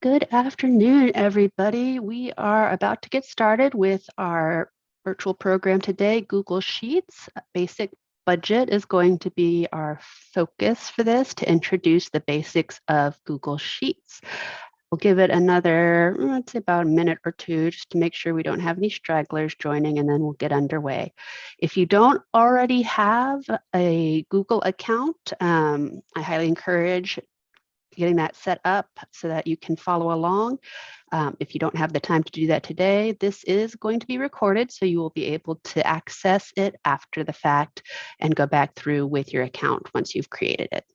Good afternoon, everybody. We are about to get started with our virtual program today, Google Sheets. Basic budget is going to be our focus for this to introduce the basics of Google Sheets. We'll give it another, let's say about a minute or two, just to make sure we don't have any stragglers joining, and then we'll get underway. If you don't already have a Google account, I highly encourage getting that set up so that you can follow along. If you don't have the time to do that today, this is going to be recorded, so you will be able to access it after the fact and go back through with your account once you've created it.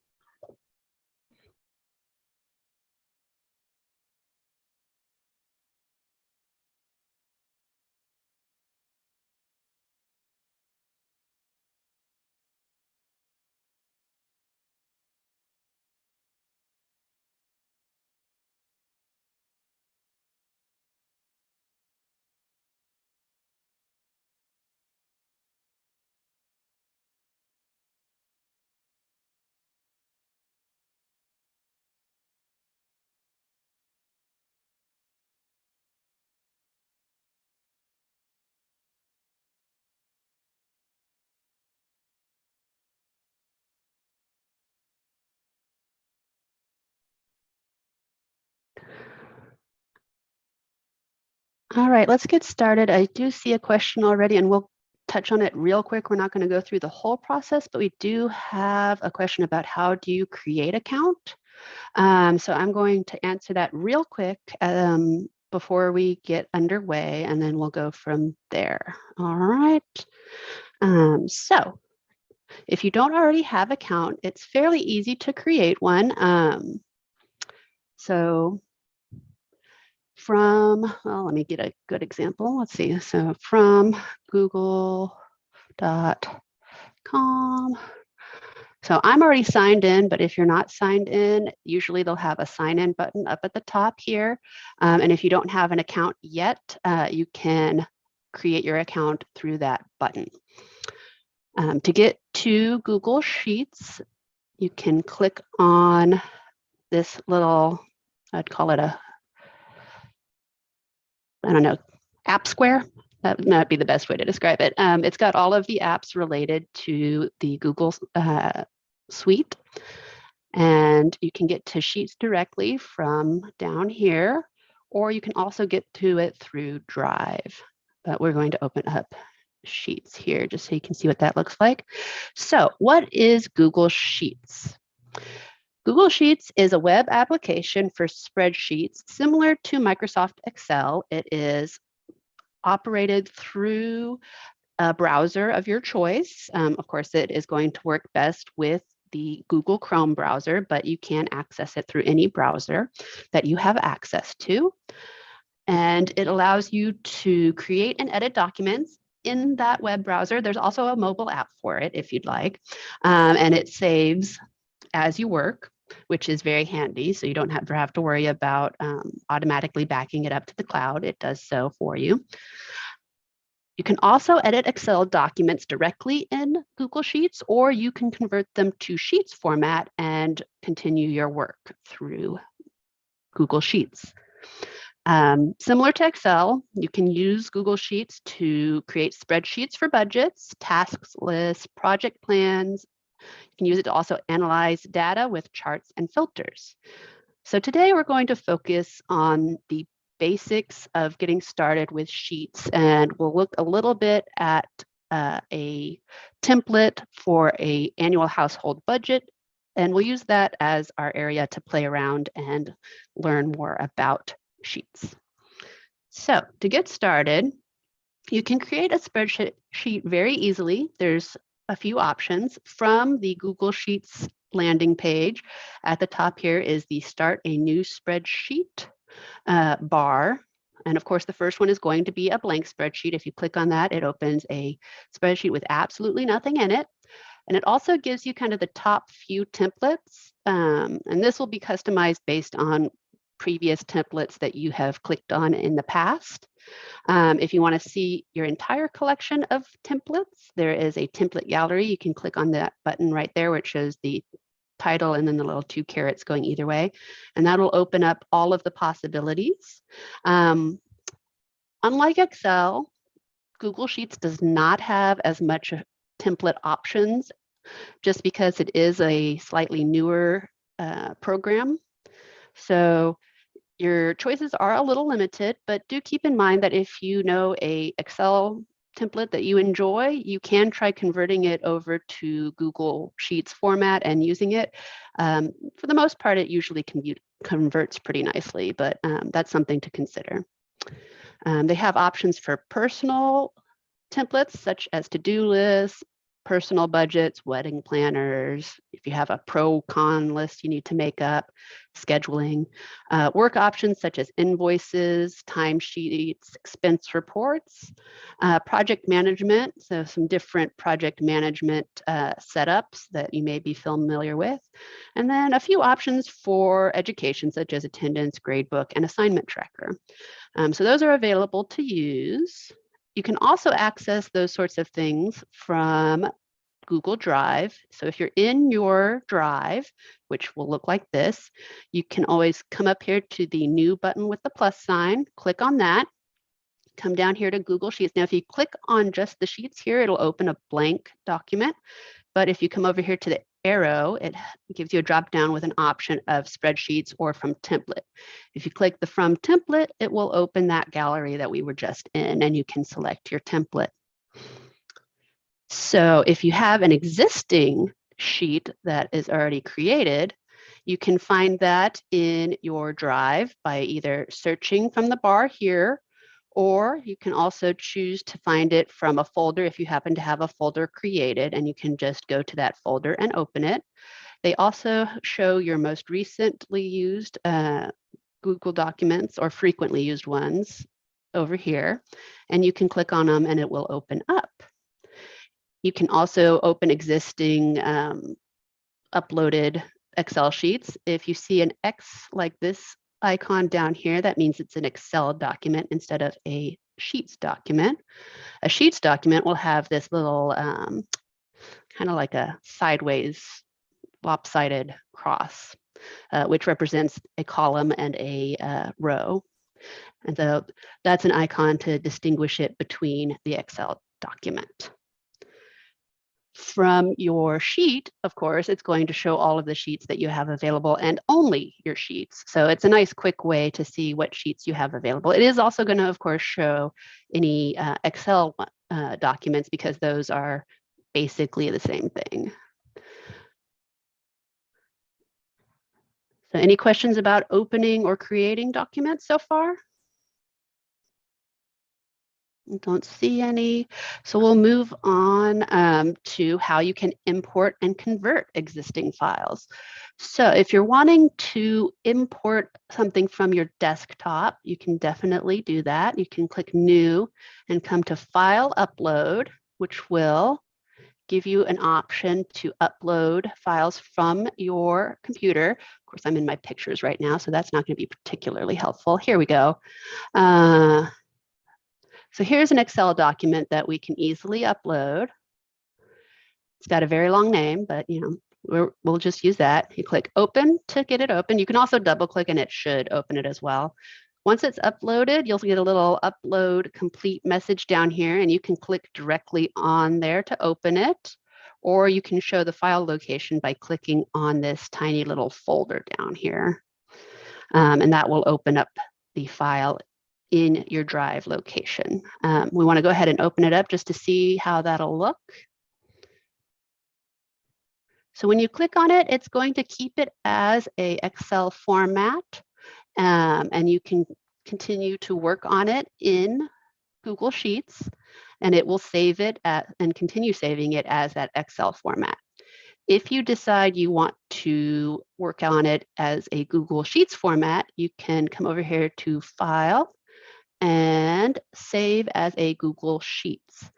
All right, let's get started. I do see a question already, and we'll touch on it real quick. We're not going to go through the whole process, but we do have a question about how do you create account. So I'm going to answer that real quick before we get underway, and then we'll go from there. All right. So if you don't already have an account, it's fairly easy to create one. So from, well, let me get a good example. Let's see. So from google.com. So I'm already signed in, but if you're not signed in, usually they'll have a sign in button up at the top here. And if you don't have an account yet, you can create your account through that button. To get to Google Sheets, you can click on this little, I'd call it a, I don't know, app square. That might be the best way to describe it. It's got all of the apps related to the Google suite. And you can get to Sheets directly from down here, or you can also get to it through Drive. But we're going to open up Sheets here just so you can see what that looks like. So what is Google Sheets? Google Sheets is a web application for spreadsheets similar to Microsoft Excel. It is operated through a browser of your choice. Of course, it is going to work best with the Google Chrome browser, but you can access it through any browser that you have access to. And it allows you to create and edit documents in that web browser. There's also a mobile app for it if you'd like. And it saves as you work, which is very handy. So you don't have to worry about automatically backing it up to the cloud. It does so for you. You can also edit Excel documents directly in Google Sheets, or you can convert them to Sheets format and continue your work through Google Sheets. Similar to Excel, you can use Google Sheets to create spreadsheets for budgets, tasks lists, project plans. You can use it to also analyze data with charts and filters. So today we're going to focus on the basics of getting started with Sheets, and we'll look a little bit at a template for an annual household budget, and we'll use that as our area to play around and learn more about Sheets. So to get started, you can create a spreadsheet very easily. There's a few options. From the Google Sheets landing page, at the top here is the Start a New Spreadsheet bar. And of course, the first one is going to be a blank spreadsheet. If you click on that, it opens a spreadsheet with absolutely nothing in it. And it also gives you kind of the top few templates. And this will be customized based on previous templates that you have clicked on in the past. If you want to see your entire collection of templates, there is a template gallery. You can click on that button right there, which shows the title and then the little 2 carets going either way. And that'll open up all of the possibilities. Unlike Excel, Google Sheets does not have as much template options just because it is a slightly newer program. So your choices are a little limited, but do keep in mind that if you know a Excel template that you enjoy, you can try converting it over to Google Sheets format and using it. For the most part, it usually converts pretty nicely, but that's something to consider. They have options for personal templates such as to-do lists, personal budgets, wedding planners. If you have a pro-con list you need to make up, scheduling, work options such as invoices, timesheets, expense reports, project management, so some different project management setups that you may be familiar with, and then a few options for education such as attendance, gradebook, and assignment tracker. So those are available to use. You can also access those sorts of things from Google Drive. So if you're in your Drive, which will look like this, you can always come up here to the new button with the plus sign, click on that, come down here to Google Sheets. Now, if you click on just the sheets here, it'll open a blank document. But if you come over here to the arrow, it gives you a drop down with an option of spreadsheets or from template. If you click the from template, it will open that gallery that we were just in, and you can select your template. So if you have an existing sheet that is already created, you can find that in your Drive by either searching from the bar here, or you can also choose to find it from a folder if you happen to have a folder created, and you can just go to that folder and open it. They also show your most recently used Google documents or frequently used ones over here, and you can click on them and it will open up. You can also open existing uploaded Excel sheets. If you see an X like this icon down here, that means it's an Excel document instead of a Sheets document. A Sheets document will have this little kind of like a sideways lopsided cross, which represents a column and a row. And so that's an icon to distinguish it between the Excel document. From your sheet, of course, it's going to show all of the sheets that you have available and only your sheets. So it's a nice quick way to see what sheets you have available. It is also going to, of course, show any Excel documents because those are basically the same thing. So any questions about opening or creating documents so far? Don't see any. So we'll move on to how you can import and convert existing files. So if you're wanting to import something from your desktop, you can definitely do that. You can click New and come to File Upload, which will give you an option to upload files from your computer. Of course, I'm in my pictures right now, so that's not going to be particularly helpful. Here we go. So here's an Excel document that we can easily upload. It's got a very long name, but we'll just use that. You click Open to get it open. You can also double click and it should open it as well. Once it's uploaded, you'll get a little upload complete message down here, and you can click directly on there to open it, or you can show the file location by clicking on this tiny little folder down here. And that will open up the file in your Drive location. We want to go ahead and open it up just to see how that'll look. So when you click on it, it's going to keep it as a Excel format, and you can continue to work on it in Google Sheets, and it will save it and continue saving it as that Excel format. If you decide you want to work on it as a Google Sheets format, you can come over here to File, and save as a Google Sheets.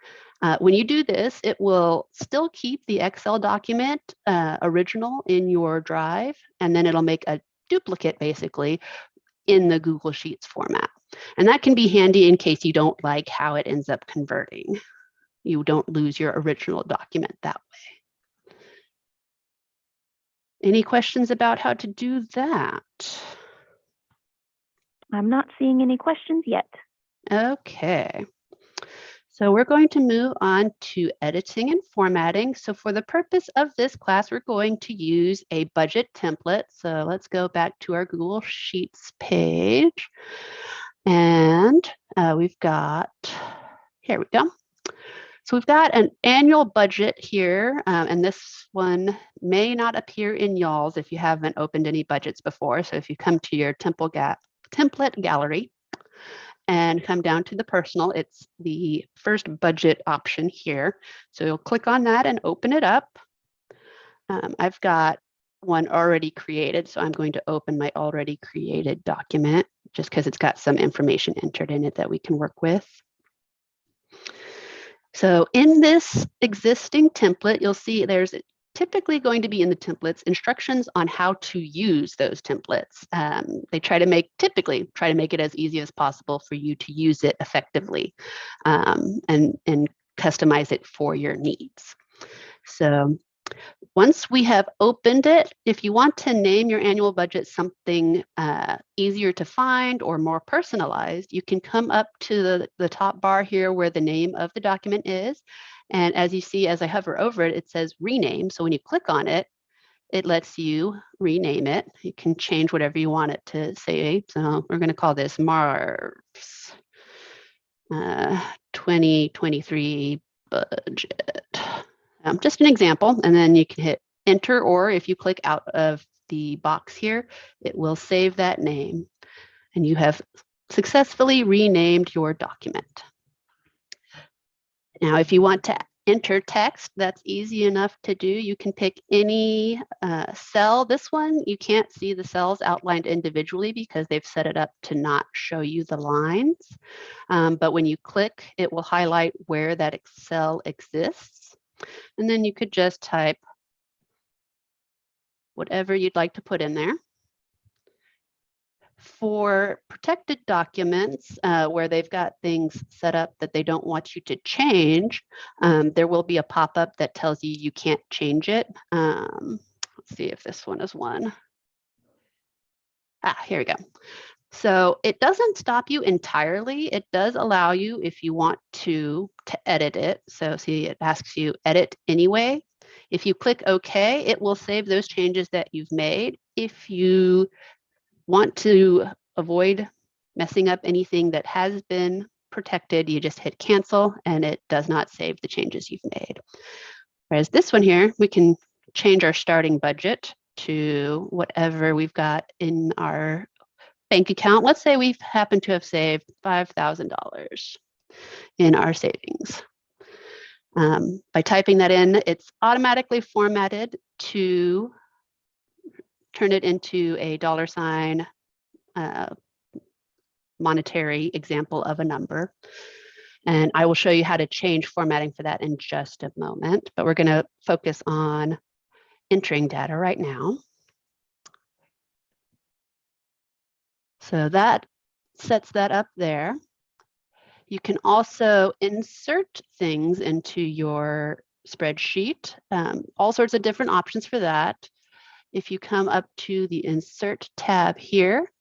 When you do this, it will still keep the Excel document original in your Drive, and then it'll make a duplicate basically in the Google Sheets format. And that can be handy in case you don't like how it ends up converting. You don't lose your original document that way. Any questions about how to do that? I'm not seeing any questions yet. Okay. So we're going to move on to editing and formatting. So for the purpose of this class, we're going to use a budget template. So let's go back to our Google Sheets page. And we've got, here we go. So we've got an annual budget here, and this one may not appear in y'all's if you haven't opened any budgets before. So if you come to your template gallery and come down to the personal, it's the first budget option here. So you'll click on that and open it up. I've got one already created, so I'm going to open my already created document just because it's got some information entered in it that we can work with. So in this existing template, you'll see there's typically going to be in the templates instructions on how to use those templates. They typically try to make it as easy as possible for you to use it effectively and customize it for your needs. So once we have opened it, if you want to name your annual budget something easier to find or more personalized, you can come up to the top bar here where the name of the document is. And as you see, as I hover over it, it says rename. So when you click on it, it lets you rename it. You can change whatever you want it to say. So we're going to call this Marv's 2023 budget. Just an example, and then you can hit enter, or if you click out of the box here, it will save that name, and you have successfully renamed your document. Now, if you want to enter text, that's easy enough to do. You can pick any cell. This one, you can't see the cells outlined individually because they've set it up to not show you the lines. But when you click, it will highlight where that cell exists. And then you could just type whatever you'd like to put in there. For protected documents where they've got things set up that they don't want you to change, there will be a pop-up that tells you you can't change it. Let's see if this one is one. Here we go. So it doesn't stop you entirely. It does allow you, if you want to edit it. So see, it asks you edit anyway. If you click OK, it will save those changes that you've made. If you want to avoid messing up anything that has been protected, you just hit cancel and it does not save the changes you've made. Whereas this one here, we can change our starting budget to whatever we've got in our bank account. Let's say we happen to have saved $5,000 in our savings. By typing that in, it's automatically formatted to turn it into a $sign monetary example of a number. And I will show you how to change formatting for that in just a moment, but we're going to focus on entering data right now. So that sets that up there. You can also insert things into your spreadsheet, all sorts of different options for that. If you come up to the Insert tab here,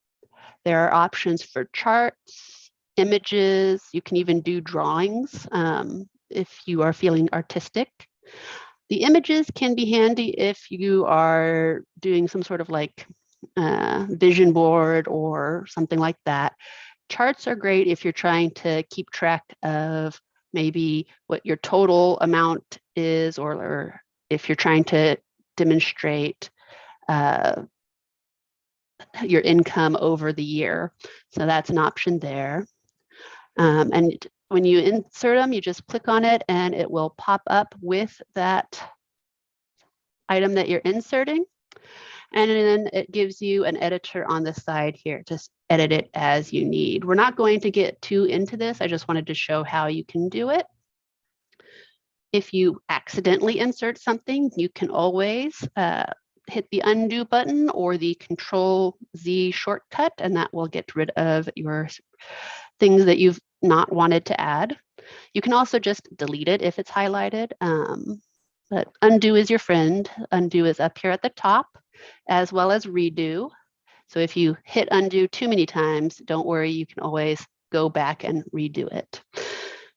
there are options for charts, images. You can even do drawings if you are feeling artistic. The images can be handy if you are doing some sort of like vision board or something like that. Charts are great if you're trying to keep track of maybe what your total amount is, or if you're trying to demonstrate your income over the year. So that's an option there. And when you insert them, you just click on it and it will pop up with that item that you're inserting. And then it gives you an editor on the side here. Just edit it as you need. We're not going to get too into this. I just wanted to show how you can do it. If you accidentally insert something, you can always hit the undo button or the Control-Z shortcut, and that will get rid of your things that you've not wanted to add. You can also just delete it if it's highlighted. but undo is your friend. Undo is up here at the top, as well as redo. So if you hit undo too many times, don't worry, you can always go back and redo it.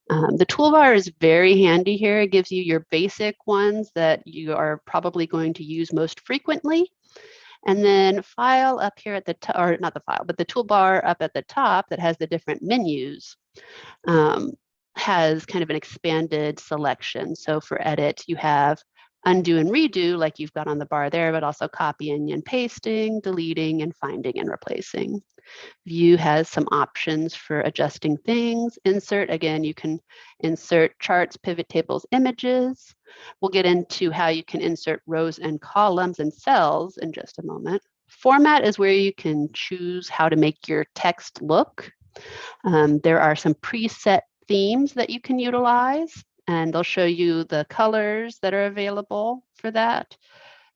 The toolbar is very handy here. It gives you your basic ones that you are probably going to use most frequently. And then file up here at the top, or not the file, but the toolbar up at the top that has the different menus has kind of an expanded selection. So for edit, you have undo and redo like you've got on the bar there, but also copying and pasting, deleting and finding and replacing. View has some options for adjusting things. Insert, again, you can insert charts, pivot tables, images. We'll get into how you can insert rows and columns and cells in just a moment. Format is where you can choose how to make your text look. There are some preset themes that you can utilize, and they'll show you the colors that are available for that.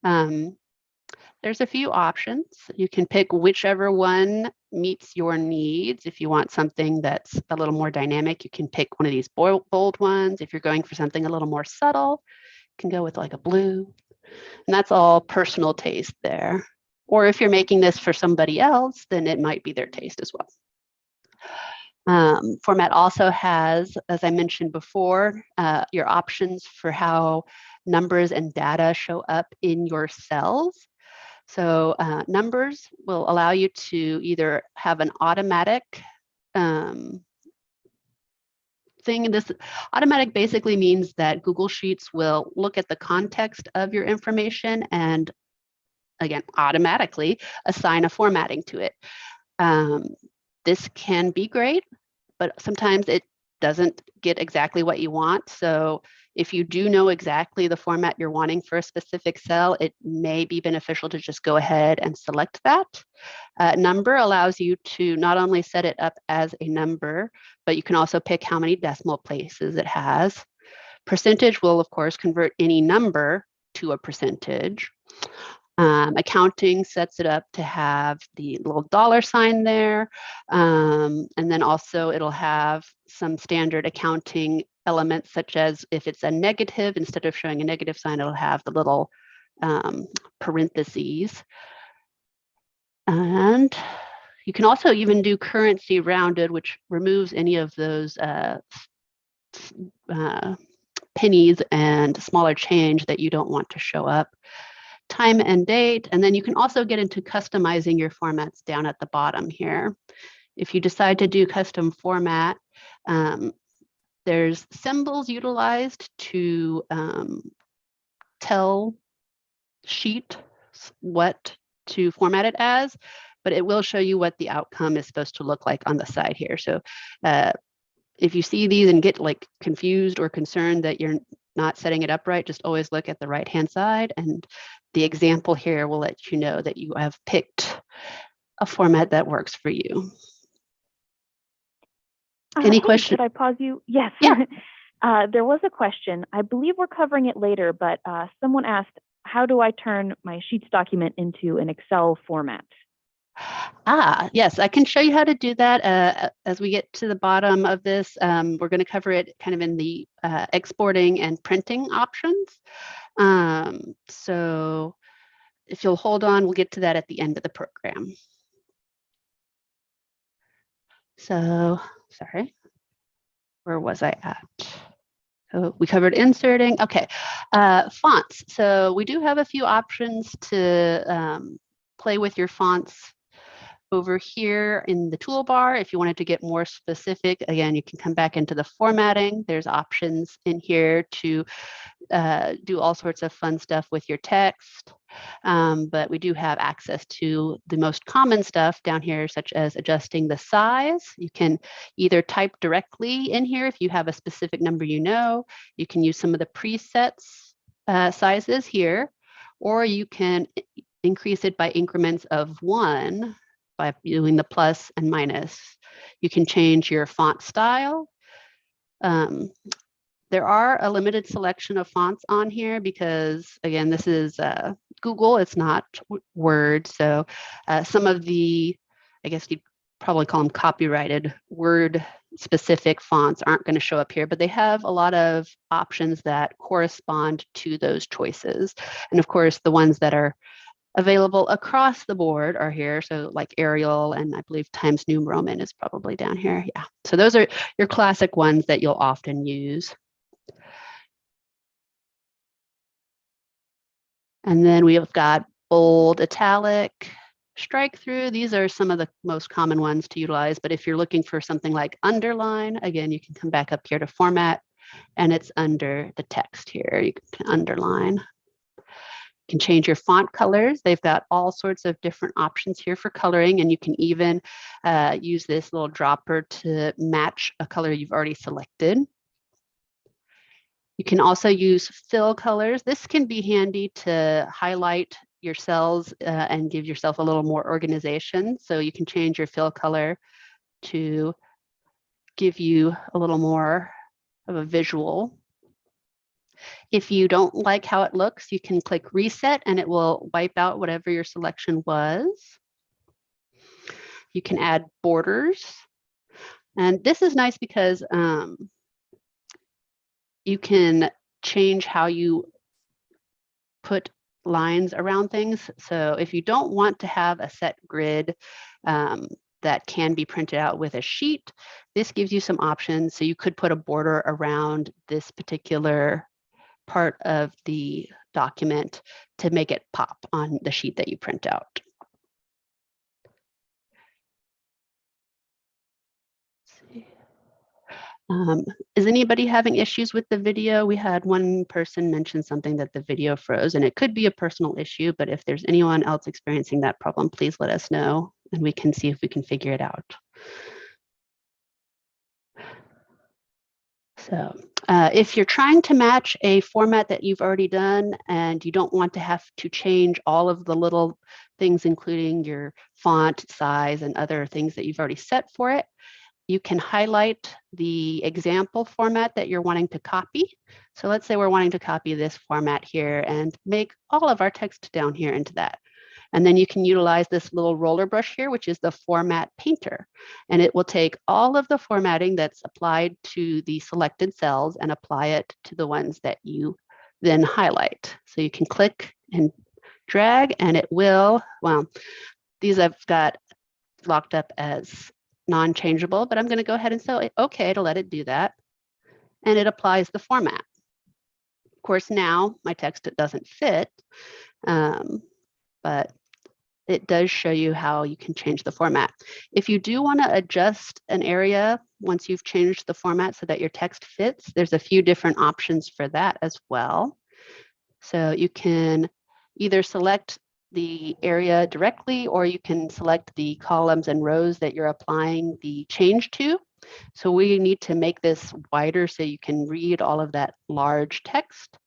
There's a few options. You can pick whichever one meets your needs. If you want something that's a little more dynamic, you can pick one of these bold ones. If you're going for something a little more subtle, you can go with like a blue. And that's all personal taste there. Or if you're making this for somebody else, then it might be their taste as well. Format also has, as I mentioned before, your options for how numbers and data show up in your cells. So numbers will allow you to either have an automatic thing. This automatic basically means that Google Sheets will look at the context of your information and, again, automatically assign a formatting to it. This can be great, but sometimes it doesn't get exactly what you want. So if you do know exactly the format you're wanting for a specific cell, it may be beneficial to just go ahead and select that. Number allows you to not only set it up as a number, but you can also pick how many decimal places it has. Percentage will, of course, convert any number to a percentage. Accounting sets it up to have the little dollar sign there. And then also it'll have some standard accounting elements, such as if it's a negative, instead of showing a negative sign, it'll have the little parentheses. And you can also even do currency rounded, which removes any of those pennies and smaller change that you don't want to show up. Time and date, and then you can also get into customizing your formats down at the bottom here. If you decide to do custom format, there's symbols utilized to tell Sheet what to format it as, but it will show you what the outcome is supposed to look like on the side here. So if you see these and get like confused or concerned that you're not setting it up right, just always look at the right-hand side, and the example here will let you know that you have picked a format that works for you. Any questions? Could I pause you? Yes. Yeah. There was a question. I believe we're covering it later, but someone asked, how do I turn my Sheets document into an Excel format? Yes, I can show you how to do that as we get to the bottom of this. We're going to cover it kind of in the exporting and printing options. So if you'll hold on, we'll get to that at the end of the program. So, sorry, where was I at? So we covered inserting. Okay, fonts. So we do have a few options to play with your fonts over here in the toolbar. If you wanted to get more specific, again, you can come back into the formatting. There's options in here to do all sorts of fun stuff with your text. But we do have access to the most common stuff down here, such as adjusting the size. You can either type directly in here if you have a specific number you know. You can use some of the presets sizes here, or you can increase it by increments of 1 by doing the plus and minus. You can change your font style. There are a limited selection of fonts on here because, again, this is Google, it's not Word. So some of the, I guess you'd probably call them copyrighted word specific fonts aren't going to show up here, but they have a lot of options that correspond to those choices. And of course, the ones that are available across the board are here. So like Arial and I believe Times New Roman is probably down here. Yeah. So those are your classic ones that you'll often use. And then we have got bold, italic, strike through. These are some of the most common ones to utilize. But if you're looking for something like underline, again, you can come back up here to format and it's under the text here. You can underline. You can change your font colors. They've got all sorts of different options here for coloring, and you can even use this little dropper to match a color you've already selected. You can also use fill colors. This can be handy to highlight your cells and give yourself a little more organization. So you can change your fill color to give you a little more of a visual. If you don't like how it looks, you can click reset and it will wipe out whatever your selection was. You can add borders. And this is nice because you can change how you put lines around things. So if you don't want to have a set grid that can be printed out with a sheet, this gives you some options. So you could put a border around this particular part of the document to make it pop on the sheet that you print out. Let's see. Is anybody having issues with the video? We had one person mention something that the video froze, and it could be a personal issue, but if there's anyone else experiencing that problem, please let us know and we can see if we can figure it out. So if you're trying to match a format that you've already done and you don't want to have to change all of the little things, including your font size and other things that you've already set for it, you can highlight the example format that you're wanting to copy. So let's say we're wanting to copy this format here and make all of our text down here into that. And then you can utilize this little roller brush here, which is the format painter. And it will take all of the formatting that's applied to the selected cells and apply it to the ones that you then highlight. So you can click and drag and it will, well, these I've got locked up as non-changeable, but I'm going to go ahead and say okay to let it do that. And it applies the format. Of course, now my text, it doesn't fit, but it does show you how you can change the format. If you do want to adjust an area once you've changed the format so that your text fits, there's a few different options for that as well. So you can either select the area directly, or you can select the columns and rows that you're applying the change to. So we need to make this wider so you can read all of that large text.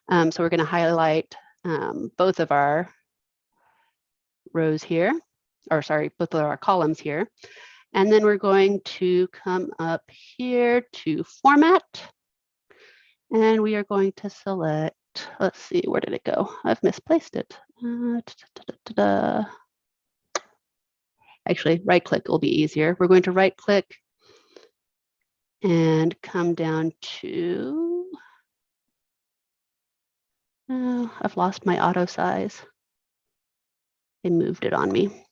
So we're going to highlight both of our rows here, or sorry, both of our columns here. And then we're going to come up here to format. And we are going to select, let's see, where did it go? I've misplaced it. Actually, right click will be easier. We're going to right click and come down to, I've lost my auto size. They moved it on me.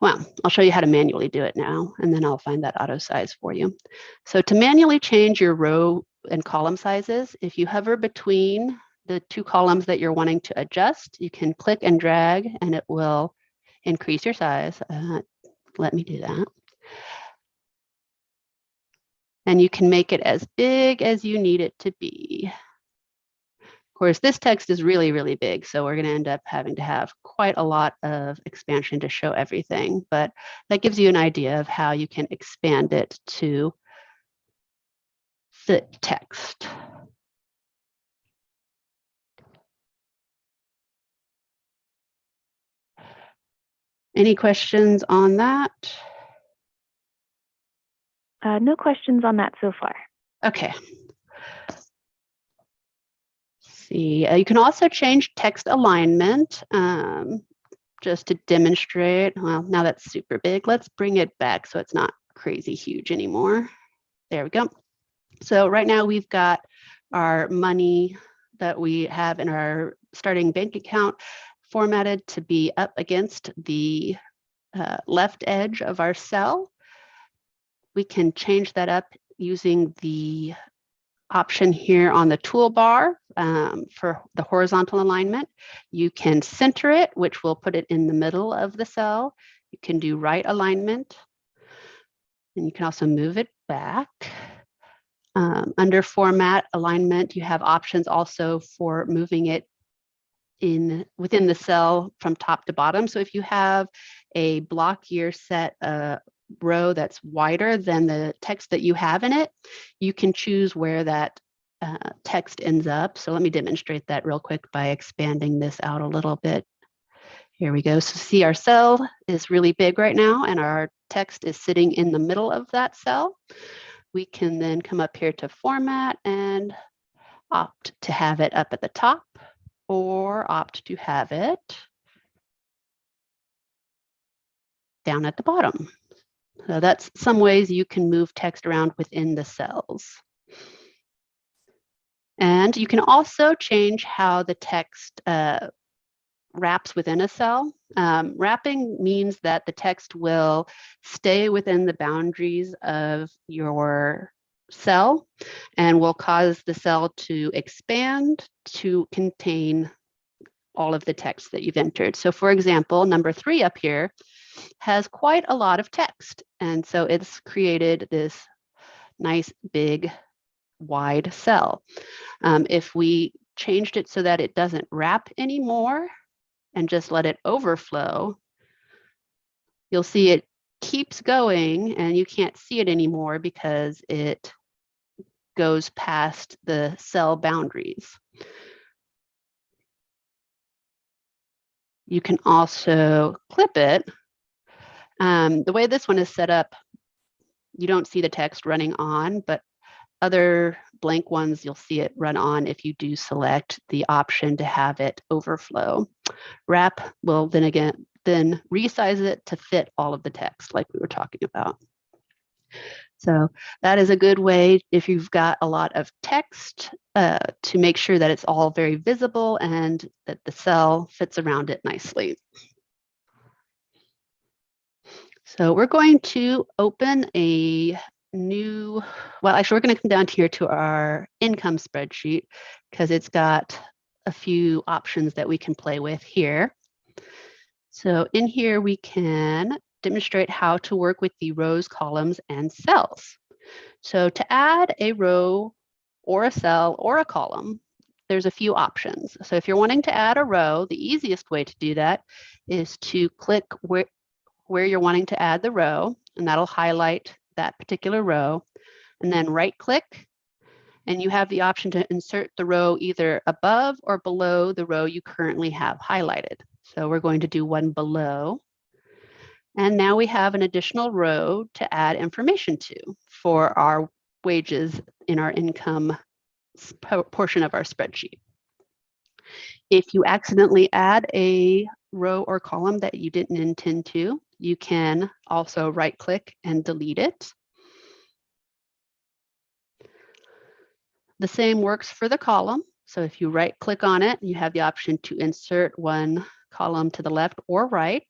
Well, I'll show you how to manually do it now, and then I'll find that auto size for you. So to manually change your row and column sizes, if you hover between the two columns that you're wanting to adjust, you can click and drag and it will increase your size. Let me do that. And you can make it as big as you need it to be. Of course, this text is really, really big, so we're going to end up having to have quite a lot of expansion to show everything, but that gives you an idea of how you can expand it to fit text. Any questions on that? No questions on that so far. Okay. See, you can also change text alignment. just to demonstrate. Well, now that's super big. Let's bring it back so it's not crazy huge anymore. There we go. So right now we've got our money that we have in our starting bank account formatted to be up against the left edge of our cell. We can change that up using the option here on the toolbar for the horizontal alignment. You can center it, which will put it in the middle of the cell. You can do right alignment, and you can also move it back. Under format alignment, you have options also for moving it within the cell from top to bottom. So if you have a block year set row that's wider than the text that you have in it, you can choose where that text ends up. So let me demonstrate that real quick by expanding this out a little bit. Here we go. So see, our cell is really big right now, and our text is sitting in the middle of that cell. We can then come up here to format and opt to have it up at the top, or opt to have it down at the bottom. So that's some ways you can move text around within the cells. And you can also change how the text wraps within a cell. Wrapping means that the text will stay within the boundaries of your cell and will cause the cell to expand to contain all of the text that you've entered. So for example, number 3 up here has quite a lot of text. And so it's created this nice big wide cell. If we changed it so that it doesn't wrap anymore and just let it overflow, you'll see it keeps going and you can't see it anymore because it goes past the cell boundaries. You can also clip it. The way this one is set up, you don't see the text running on, but other blank ones, you'll see it run on if you do select the option to have it overflow. Wrap will then resize it to fit all of the text like we were talking about. So that is a good way if you've got a lot of text to make sure that it's all very visible and that the cell fits around it nicely. So we're going to open a new, well, actually, we're going to come down here to our income spreadsheet because it's got a few options that we can play with here. So in here, we can demonstrate how to work with the rows, columns, and cells. So to add a row or a cell or a column, there's a few options. So if you're wanting to add a row, the easiest way to do that is to click where you're wanting to add the row, and that'll highlight that particular row, and then right click, and you have the option to insert the row either above or below the row you currently have highlighted. So we're going to do one below. And now we have an additional row to add information to for our wages in our income portion of our spreadsheet. If you accidentally add a row or column that you didn't intend to, you can also right click and delete it. The same works for the column. So if you right click on it, you have the option to insert one column to the left or right.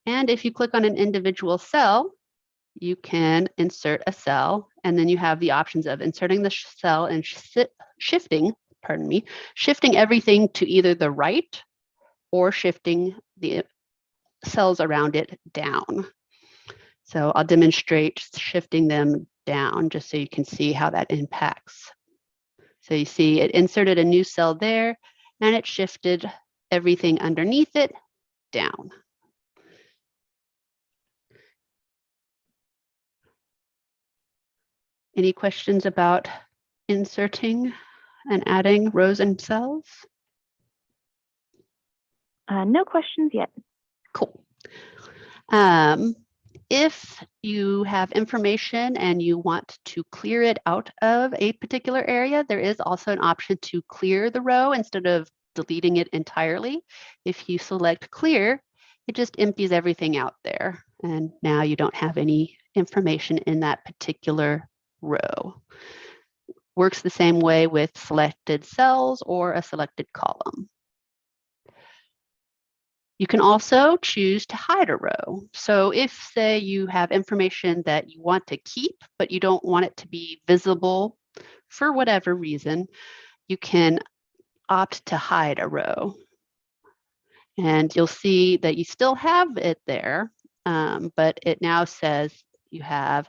And if you click on an individual cell, you can insert a cell, and then you have the options of inserting the cell and shifting everything to either the right or shifting the cells around it down. So I'll demonstrate shifting them down just so you can see how that impacts. So you see it inserted a new cell there, and it shifted everything underneath it down. Any questions about inserting and adding rows and cells? No questions yet. Cool. If you have information and you want to clear it out of a particular area, there is also an option to clear the row instead of deleting it entirely. If you select clear, it just empties everything out there. And now you don't have any information in that particular row. Works the same way with selected cells or a selected column. You can also choose to hide a row. So if, say, you have information that you want to keep, but you don't want it to be visible for whatever reason, you can opt to hide a row. And you'll see that you still have it there, but it now says you have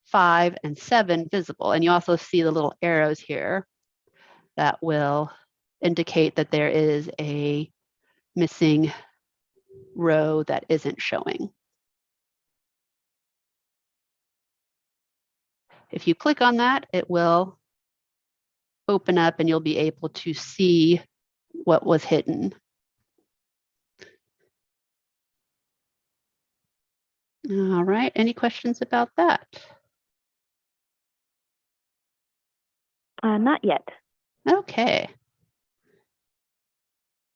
5 and 7 visible. And you also see the little arrows here that will indicate that there is a missing row that isn't showing. If you click on that, it will open up and you'll be able to see what was hidden. All right, any questions about that? Not yet. Okay.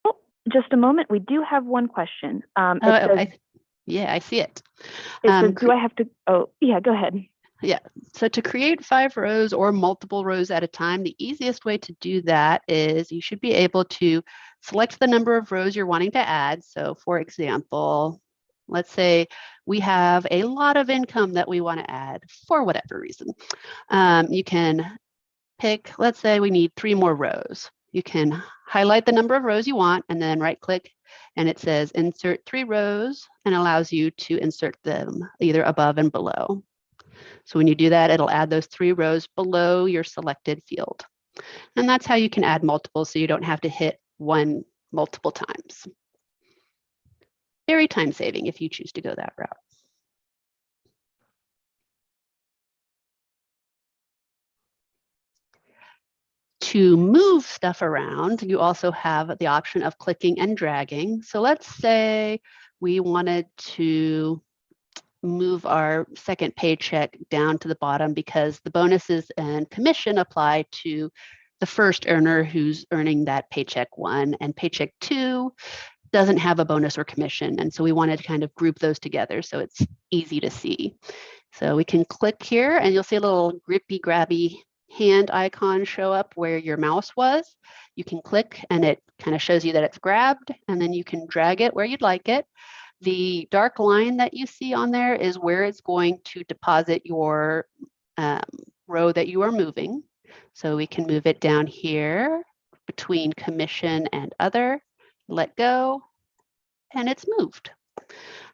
Oh, just a moment. We do have one question. Yeah, I see it. It says, do I have to, oh, yeah, go ahead. Yeah, so to create 5 rows or multiple rows at a time, the easiest way to do that is you should be able to select the number of rows you're wanting to add. So for example, let's say we have a lot of income that we want to add for whatever reason. You can pick, let's say we need 3 more rows. You can highlight the number of rows you want and then right click and it says insert 3 rows and allows you to insert them either above and below. So when you do that, it'll add those 3 rows below your selected field. And that's how you can add multiples so you don't have to hit one multiple times. Very time saving if you choose to go that route. To move stuff around, you also have the option of clicking and dragging. So let's say we wanted to move our second paycheck down to the bottom because the bonuses and commission apply to the first earner who's earning that paycheck 1, and paycheck 2 doesn't have a bonus or commission. And so we wanted to kind of group those together so it's easy to see. So we can click here and you'll see a little grippy grabby hand icon show up where your mouse was. You can click and it kind of shows you that it's grabbed, and then you can drag it where you'd like it. The dark line that you see on there is where it's going to deposit your row that you are moving. So we can move it down here between commission and other, let go, and it's moved.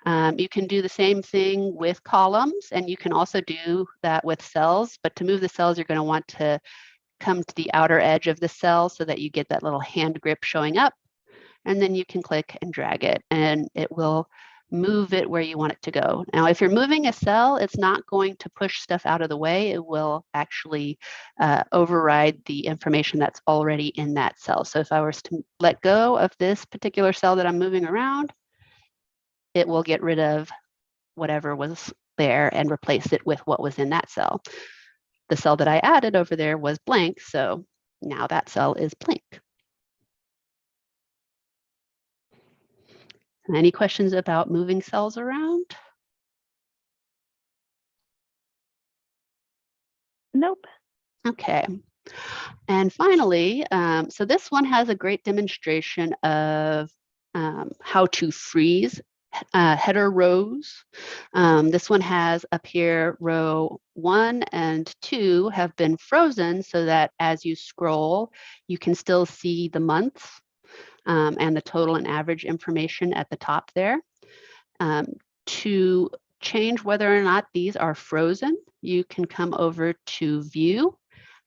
You can do the same thing with columns, and you can also do that with cells. But to move the cells, you're going to want to come to the outer edge of the cell so that you get that little hand grip showing up. And then you can click and drag it, and it will move it where you want it to go. Now, if you're moving a cell, it's not going to push stuff out of the way. It will actually override the information that's already in that cell. So if I was to let go of this particular cell that I'm moving around, it will get rid of whatever was there and replace it with what was in that cell. The cell that I added over there was blank, so now that cell is blank. Any questions about moving cells around? Nope. Okay. And finally, so this one has a great demonstration of how to freeze header rows. This one has up here row 1 and 2 have been frozen so that as you scroll, you can still see the months and the total and average information at the top there. To change whether or not these are frozen, you can come over to View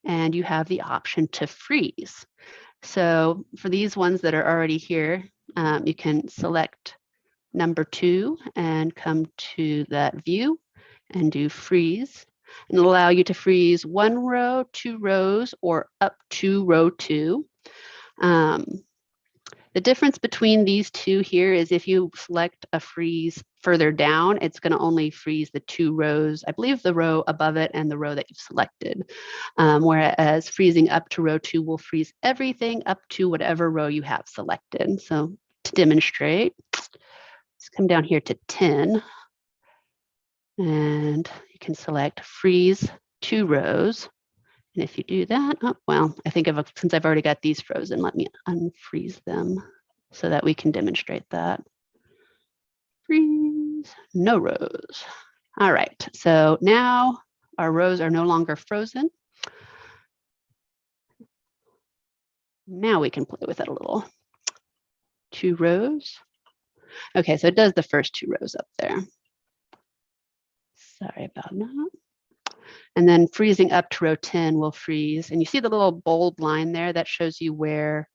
and you have the option to freeze. So for these ones that are already here, you can select number 2 and come to that view and do freeze. And it'll allow you to freeze 1 row, 2 rows, or up to row 2. The difference between these two here is if you select a freeze further down, it's going to only freeze the 2 rows, I believe the row above it and the row that you've selected. Whereas freezing up to row 2 will freeze everything up to whatever row you have selected. So to demonstrate, let's come down here to 10. And you can select freeze 2 rows. And if you do that, oh, well, I think since I've already got these frozen, let me unfreeze them so that we can demonstrate that. Freeze, no rows. All right, so now our rows are no longer frozen. Now we can play with it a little. 2 rows. Okay, so it does the first 2 rows up there. Sorry about that. And then freezing up to row 10 will freeze. And you see the little bold line there that shows you where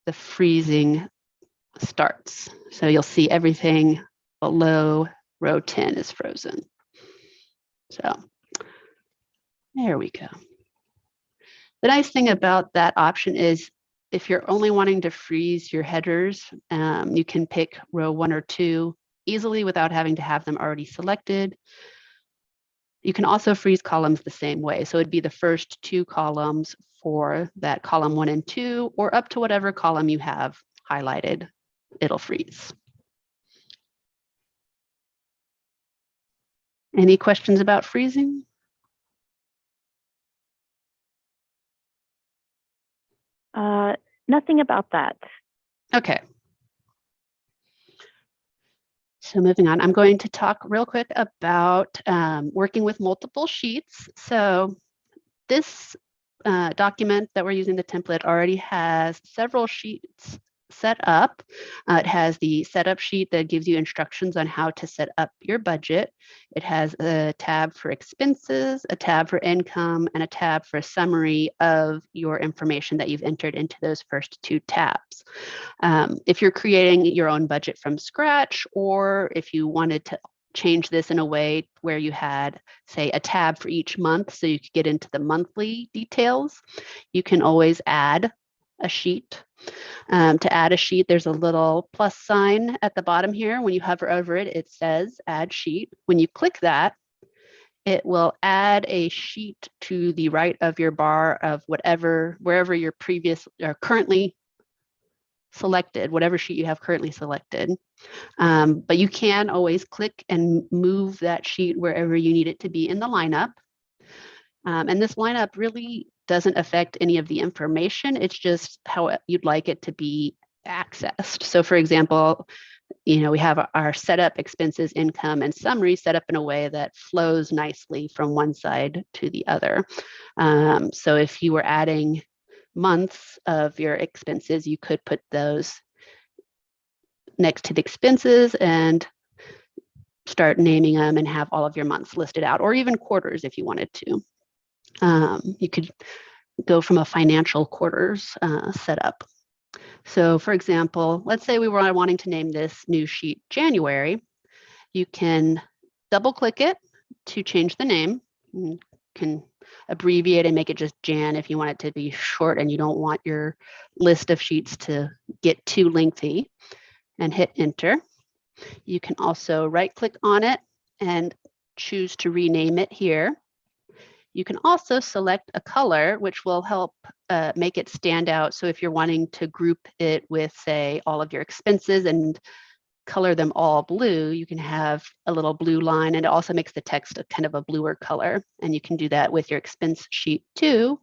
the freezing starts. So you'll see everything below row 10 is frozen. So there we go. The nice thing about that option is if you're only wanting to freeze your headers, you can pick row 1 or 2 easily without having to have them already selected. You can also freeze columns the same way. So it'd be the first 2 columns for that column 1 and 2, or up to whatever column you have highlighted, it'll freeze. Any questions about freezing? Nothing about that. Okay. So moving on, I'm going to talk real quick about working with multiple sheets. So this document that we're using, the template, already has several sheets set up. It has the setup sheet that gives you instructions on how to set up your budget. It has a tab for expenses, a tab for income, and a tab for a summary of your information that you've entered into those first 2 tabs. If you're creating your own budget from scratch, or if you wanted to change this in a way where you had, say, a tab for each month so you could get into the monthly details, you can always add a sheet. To add a sheet, there's a little plus sign at the bottom here. When you hover over it, it says add sheet. When you click that, it will add a sheet to the right of your bar of wherever your previous or currently selected, whatever sheet you have currently selected. But you can always click and move that sheet wherever you need it to be in the lineup. And this lineup really doesn't affect any of the information. It's just how you'd like it to be accessed. So for example, we have our setup, expenses, income, and summary set up in a way that flows nicely from one side to the other. So if you were adding months of your expenses, you could put those next to the expenses and start naming them and have all of your months listed out, or even quarters if you wanted to. You could go from a financial quarters setup. So for example, let's say we were wanting to name this new sheet January. You can double click it to change the name. You can abbreviate and make it just Jan if you want it to be short and you don't want your list of sheets to get too lengthy, and hit enter. You can also right click on it and choose to rename it here. You can also select a color, which will help make it stand out. So if you're wanting to group it with, say, all of your expenses and color them all blue, you can have a little blue line, and it also makes the text a kind of a bluer color. And you can do that with your expense sheet too,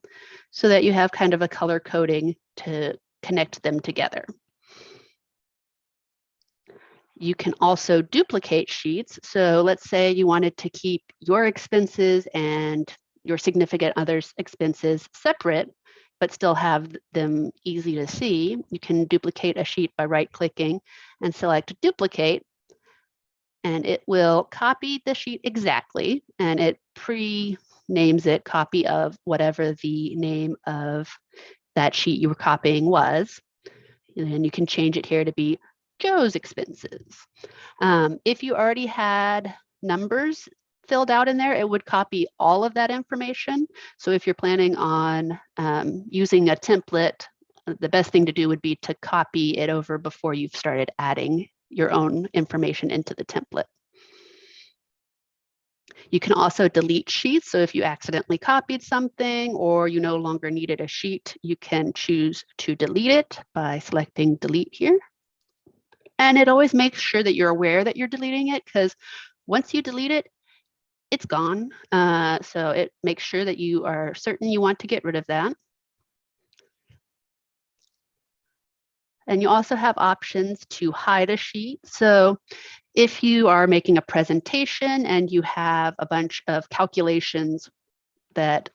so that you have kind of a color coding to connect them together. You can also duplicate sheets. So let's say you wanted to keep your expenses and your significant other's expenses separate, but still have them easy to see. You can duplicate a sheet by right-clicking and select duplicate, and it will copy the sheet exactly, and it pre-names it copy of whatever the name of that sheet you were copying was. And you can change it here to be Joe's expenses. If you already had numbers filled out in there, it would copy all of that information. So if you're planning on using a template the best thing to do would be to copy it over before you've started adding your own information into the template. You can also delete sheets. So if you accidentally copied something or you no longer needed a sheet, you can choose to delete it by selecting delete here. And it always makes sure that you're aware that you're deleting it, because once you delete it, it's gone. So it makes sure that you are certain you want to get rid of that. And you also have options to hide a sheet. So if you are making a presentation and you have a bunch of calculations that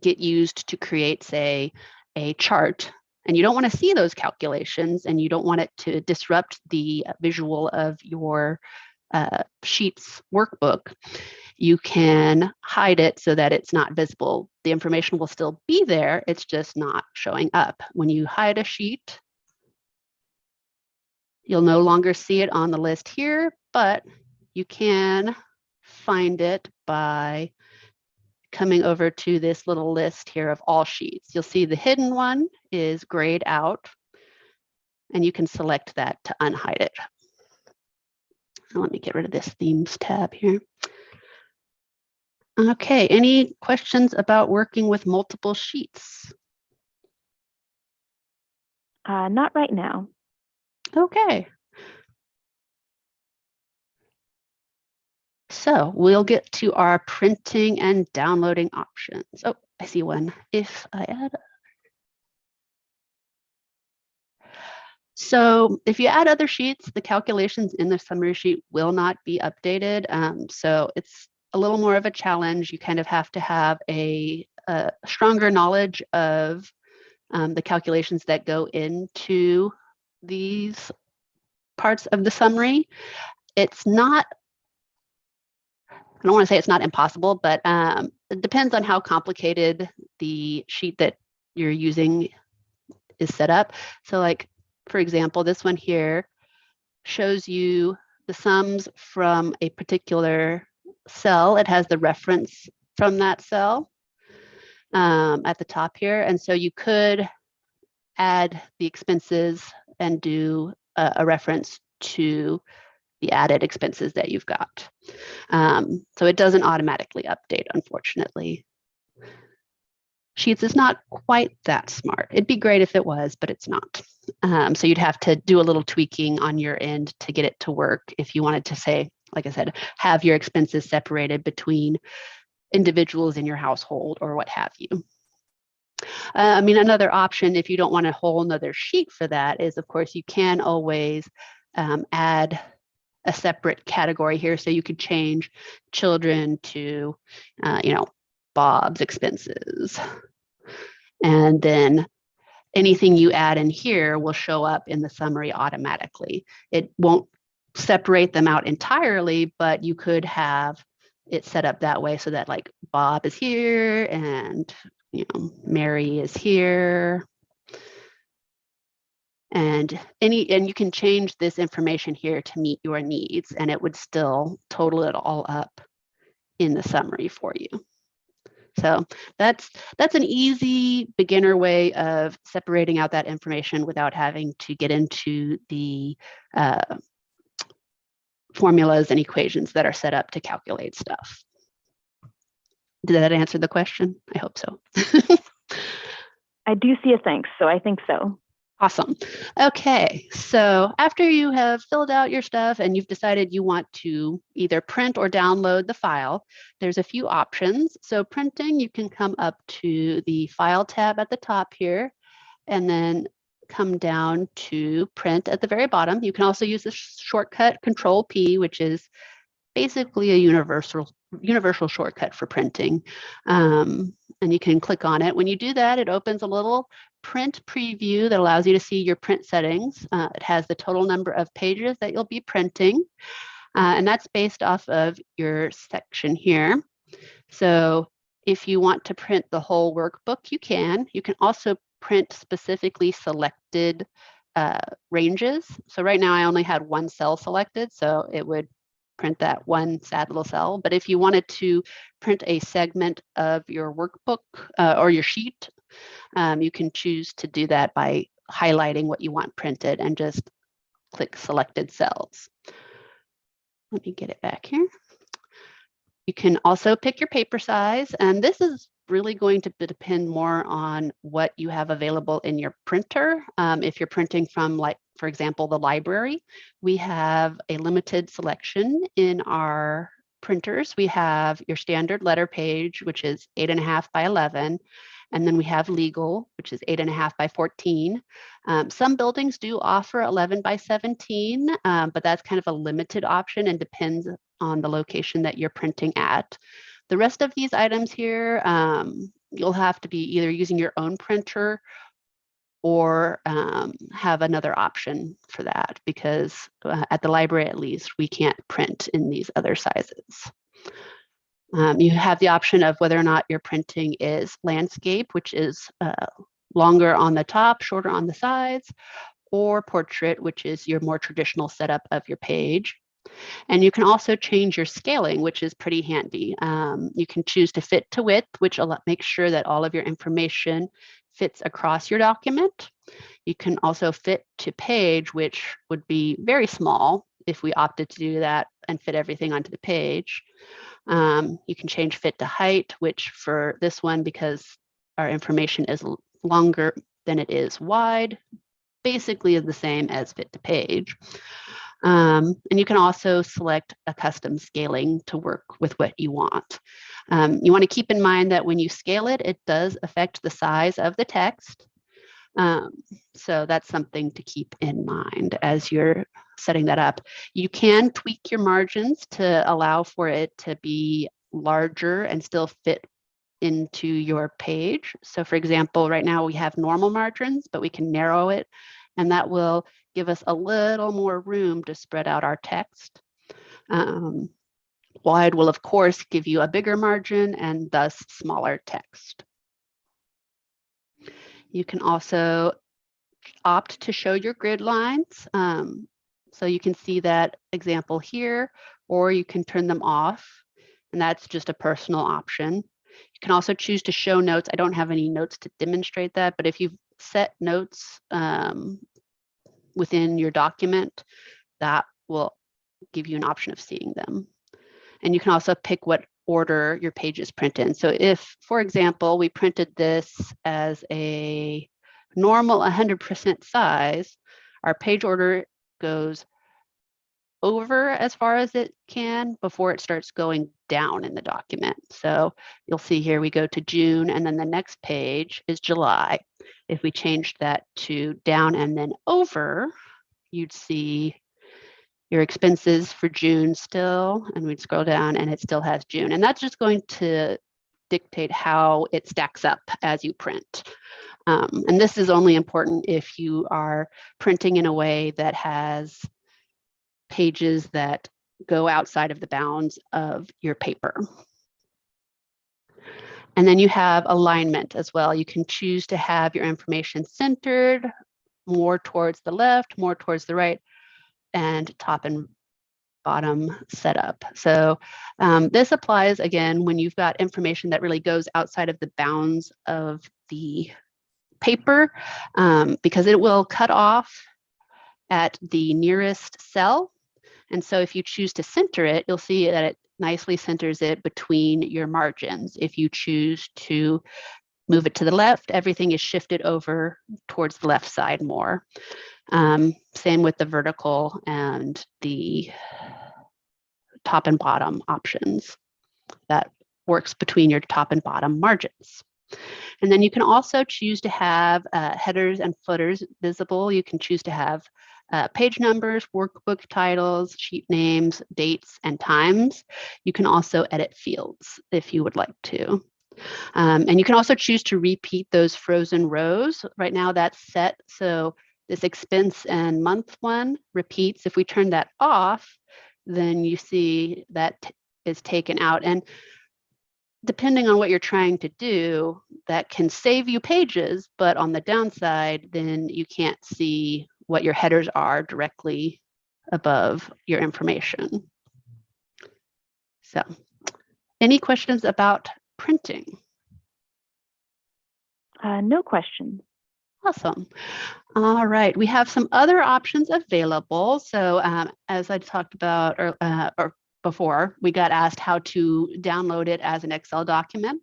get used to create, say, a chart, and you don't want to see those calculations and you don't want it to disrupt the visual of your Sheets workbook, you can hide it so that it's not visible. The information will still be there, it's just not showing up. When you hide a sheet, you'll no longer see it on the list here, but you can find it by coming over to this little list here of all sheets. You'll see the hidden one is grayed out, and you can select that to unhide it. Let me get rid of this themes tab here. Okay, any questions about working with multiple sheets? Not right now. Okay. So we'll get to our printing and downloading options. Oh, I see one. If I add. So if you add other sheets, the calculations in the summary sheet will not be updated. So it's a little more of a challenge. You kind of have to have a stronger knowledge of the calculations that go into these parts of the summary. It's not, I don't want to say it's not impossible, but it depends on how complicated the sheet that you're using is set up. So like, for example, this one here shows you the sums from a particular cell. It has the reference from that cell at the top here. And so you could add the expenses and do a reference to the added expenses that you've got. So it doesn't automatically update, unfortunately. Sheets is not quite that smart. It'd be great if it was, but it's not. So you'd have to do a little tweaking on your end to get it to work if you wanted to say, like I said, have your expenses separated between individuals in your household or what have you. I mean, another option, if you don't want a whole another sheet for that, is of course you can always add a separate category here. So you could change children to, Bob's expenses. And then anything you add in here will show up in the summary automatically. It won't separate them out entirely, but you could have it set up that way so that like Bob is here and Mary is here. And you can change this information here to meet your needs, and it would still total it all up in the summary for you. So that's an easy beginner way of separating out that information without having to get into the formulas and equations that are set up to calculate stuff. Did that answer the question? I hope so. I do see a thanks, so I think so. Awesome. Okay, so after you have filled out your stuff and you've decided you want to either print or download the file, there's a few options. So printing, you can come up to the File tab at the top here, and then come down to Print at the very bottom. You can also use the shortcut Control-P, which is basically a universal shortcut for printing. And you can click on it. When you do that, it opens a little print preview that allows you to see your print settings. It has the total number of pages that you'll be printing, and that's based off of your section here. So if you want to print the whole workbook, you can. You can also print specifically selected ranges. So right now I only had one cell selected, so it would print that one sad little cell. But if you wanted to print a segment of your workbook or your sheet, You can choose to do that by highlighting what you want printed and just click selected cells. Let me get it back here. You can also pick your paper size, and this is really going to depend more on what you have available in your printer. If you're printing from, like, for example, the library, we have a limited selection in our printers. We have your standard letter page, which is 8.5 by 11. And then we have legal, which is 8.5 by 14. Some buildings do offer 11 by 17, but that's kind of a limited option and depends on the location that you're printing at. The rest of these items here, you'll have to be either using your own printer or have another option for that, because at the library, at least, we can't print in these other sizes. You have the option of whether or not your printing is landscape, which is longer on the top, shorter on the sides, or portrait, which is your more traditional setup of your page. And you can also change your scaling, which is pretty handy. You can choose to fit to width, which makes sure that all of your information fits across your document. You can also fit to page, which would be very small if we opted to do that and fit everything onto the page. You can change fit to height, which for this one, because our information is longer than it is wide, basically is the same as fit to page. And you can also select a custom scaling to work with what you want. You want to keep in mind that when you scale it, it does affect the size of the text. So that's something to keep in mind as you're setting that up. You can tweak your margins to allow for it to be larger and still fit into your page. So for example, right now we have normal margins, but we can narrow it, and that will give us a little more room to spread out our text. Wide will, of course, give you a bigger margin and thus smaller text. You can also opt to show your grid lines. So you can see that example here, or you can turn them off, and that's just a personal option. You can also choose to show notes. I don't have any notes to demonstrate that, but if you've set notes within your document, that will give you an option of seeing them. And you can also pick what order your pages print in. So if, for example, we printed this as a normal 100% size, our page order goes over as far as it can before it starts going down in the document. So you'll see here we go to June, and then the next page is July. If we changed that to down and then over, you'd see your expenses for June still, and we'd scroll down and it still has June. And that's just going to dictate how it stacks up as you print. And this is only important if you are printing in a way that has pages that go outside of the bounds of your paper. And then you have alignment as well. You can choose to have your information centered more towards the left, more towards the right, and top and bottom setup. So this applies, again, when you've got information that really goes outside of the bounds of the paper, because it will cut off at the nearest cell. And so if you choose to center it, you'll see that it nicely centers it between your margins. If you choose to move it to the left, everything is shifted over towards the left side more. Same with the vertical and the top and bottom options. That works between your top and bottom margins. And then you can also choose to have headers and footers visible. You can choose to have page numbers, workbook titles, sheet names, dates, and times. You can also edit fields if you would like to. And you can also choose to repeat those frozen rows. Right now that's set, so this expense and month one repeats. If we turn that off, then you see that is taken out. And depending on what you're trying to do, that can save you pages, but on the downside, then you can't see what your headers are directly above your information. So, any questions about printing? No questions. Awesome. All right, we have some other options available. So as I talked about or before, we got asked how to download it as an Excel document.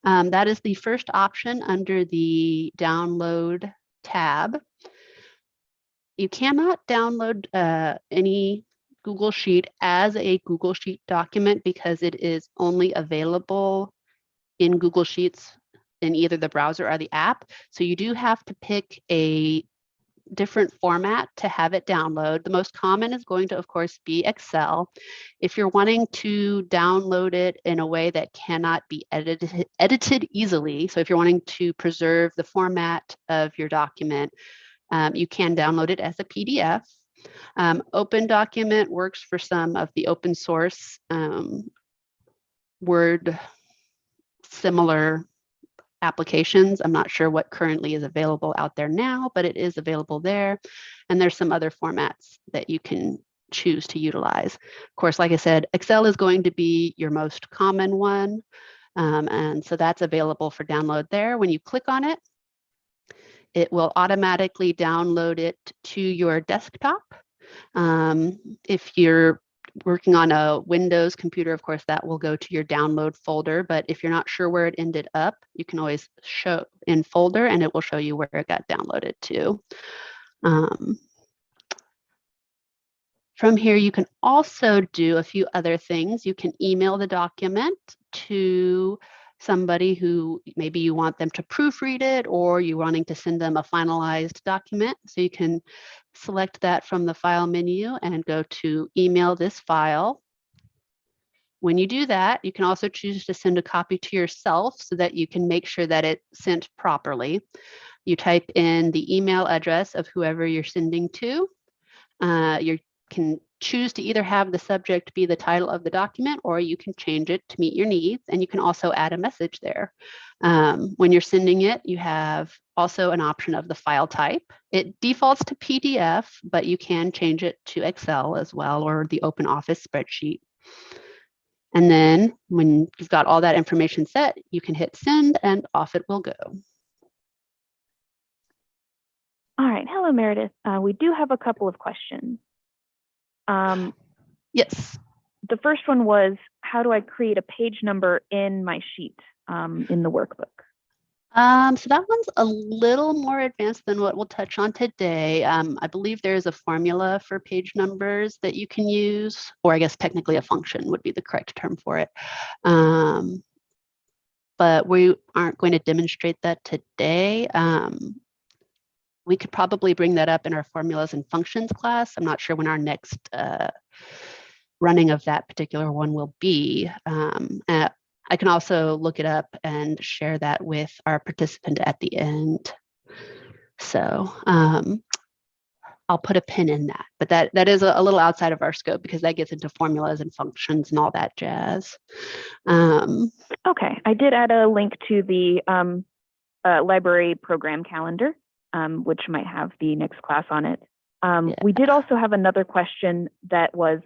That is the first option under the download tab. You cannot download any Google Sheet as a Google Sheet document because it is only available in Google Sheets in either the browser or the app. So you do have to pick a different format to have it download. The most common is going to, of course, be Excel. If you're wanting to download it in a way that cannot be edited easily, so if you're wanting to preserve the format of your document, you can download it as a PDF. Open Document works for some of the open source Word similar applications. I'm not sure what currently is available out there now, but it is available there. And there's some other formats that you can choose to utilize. Of course, like I said, Excel is going to be your most common one. And so that's available for download there. When you click on it, it will automatically download it to your desktop. If you're working on a Windows computer, of course, that will go to your download folder. But if you're not sure where it ended up, you can always show in folder and it will show you where it got downloaded to. From here, you can also do a few other things. You can email the document to somebody who maybe you want them to proofread it or you're wanting to send them a finalized document. So you can select that from the file menu and go to email this file. When you do that, you can also choose to send a copy to yourself so that you can make sure that it's sent properly. You type in the email address of whoever you're sending to. You can choose to either have the subject be the title of the document or you can change it to meet your needs, and you can also add a message there. When you're sending it, you have also an option of the file type. It defaults to PDF, but you can change it to Excel as well or the Open Office spreadsheet. And then when you've got all that information set, you can hit send and off it will go. All right. Hello, Meredith. We do have a couple of questions. Yes. The first one was, how do I create a page number in my sheet in the workbook? So that one's a little more advanced than what we'll touch on today. I believe there's a formula for page numbers that you can use, or I guess technically a function would be the correct term for it. But we aren't going to demonstrate that today. We could probably bring that up in our formulas and functions class. I'm not sure when our next running of that particular one will be. I can also look it up and share that with our participant at the end. So I'll put a pin in that, but that is a little outside of our scope because that gets into formulas and functions and all that jazz. Okay, I did add a link to the library program calendar, which might have the next class on it. Yeah. We did also have another question that was,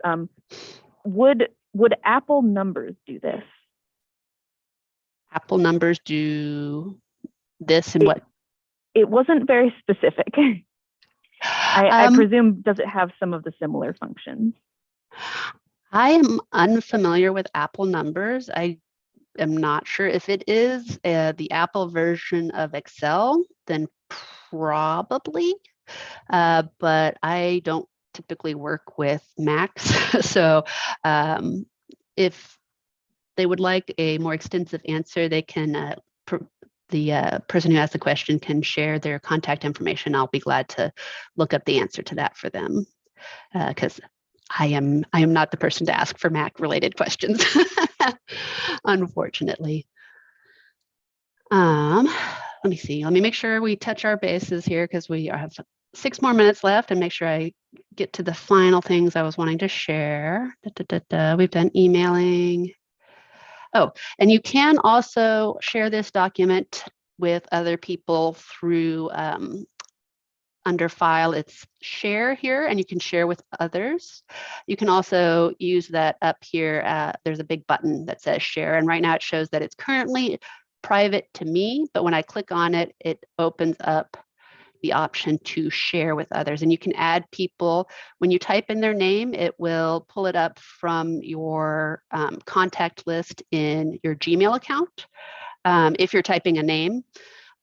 would Apple numbers do this? Apple numbers do this and what? It wasn't very specific. I presume, does it have some of the similar functions? I am unfamiliar with Apple numbers. I am not sure if it is the Apple version of Excel, then probably, but I don't typically work with Macs. So if they would like a more extensive answer, they can, the person who asked the question can share their contact information. I'll be glad to look up the answer to that for them because I am not the person to ask for Mac related questions, unfortunately. Let me see. Let me make sure we touch our bases here because we have 6 more minutes left and make sure I get to the final things I was wanting to share. We've done emailing. Oh, and you can also share this document with other people through under file, it's share here, and you can share with others. You can also use that up here. There's a big button that says share, and right now it shows that it's currently private to me, but when I click on it, it opens up the option to share with others. And you can add people. When you type in their name, it will pull it up from your contact list in your Gmail account if you're typing a name,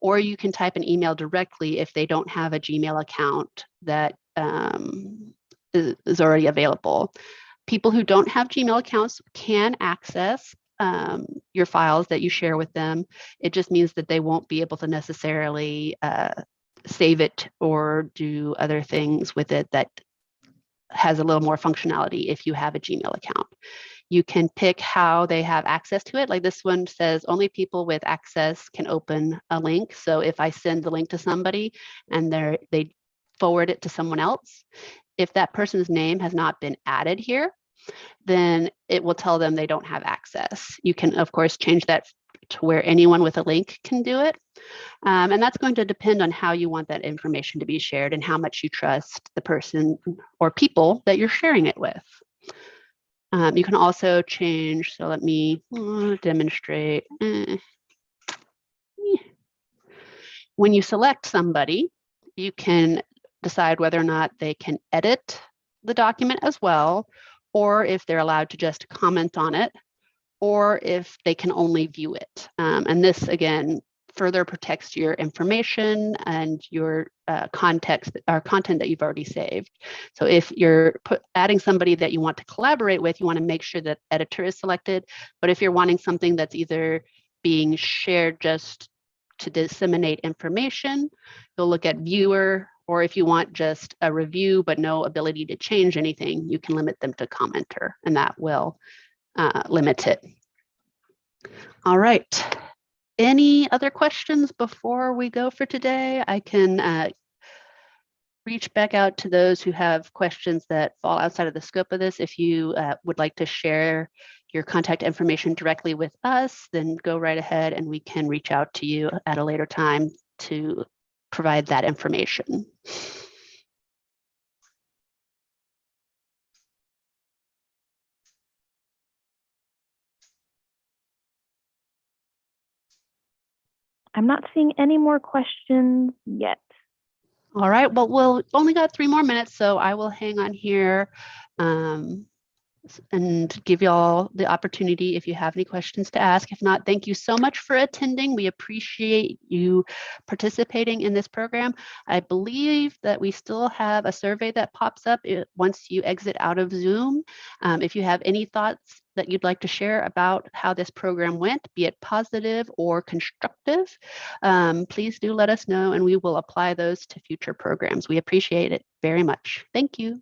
or you can type an email directly if they don't have a Gmail account that is already available. People who don't have Gmail accounts can access your files that you share with them. It just means that they won't be able to necessarily save it or do other things with it that has a little more functionality if you have a Gmail account. You can pick how they have access to it. Like this one says only people with access can open a link. So if I send the link to somebody and they forward it to someone else, if that person's name has not been added here, then it will tell them they don't have access. You can, of course, change that to where anyone with a link can do it. And that's going to depend on how you want that information to be shared and how much you trust the person or people that you're sharing it with. You can also change, so let me demonstrate. When you select somebody, you can decide whether or not they can edit the document as well, or if they're allowed to just comment on it, or if they can only view it. And this, again, further protects your information and your content that you've already saved. So if you're adding somebody that you want to collaborate with, you want to make sure that editor is selected. But if you're wanting something that's either being shared just to disseminate information, you'll look at viewer, or if you want just a review but no ability to change anything, you can limit them to commenter, and that will limit it. All right. Any other questions before we go for today? I can reach back out to those who have questions that fall outside of the scope of this. If you would like to share your contact information directly with us, then go right ahead and we can reach out to you at a later time to provide that information. I'm not seeing any more questions yet. All right, well, we've only got 3 more minutes, so I will hang on here and give you all the opportunity if you have any questions to ask. If not, thank you so much for attending. We appreciate you participating in this program. I believe that we still have a survey that pops up once you exit out of Zoom. If you have any thoughts that you'd like to share about how this program went, be it positive or constructive, please do let us know and we will apply those to future programs. We appreciate it very much. Thank you.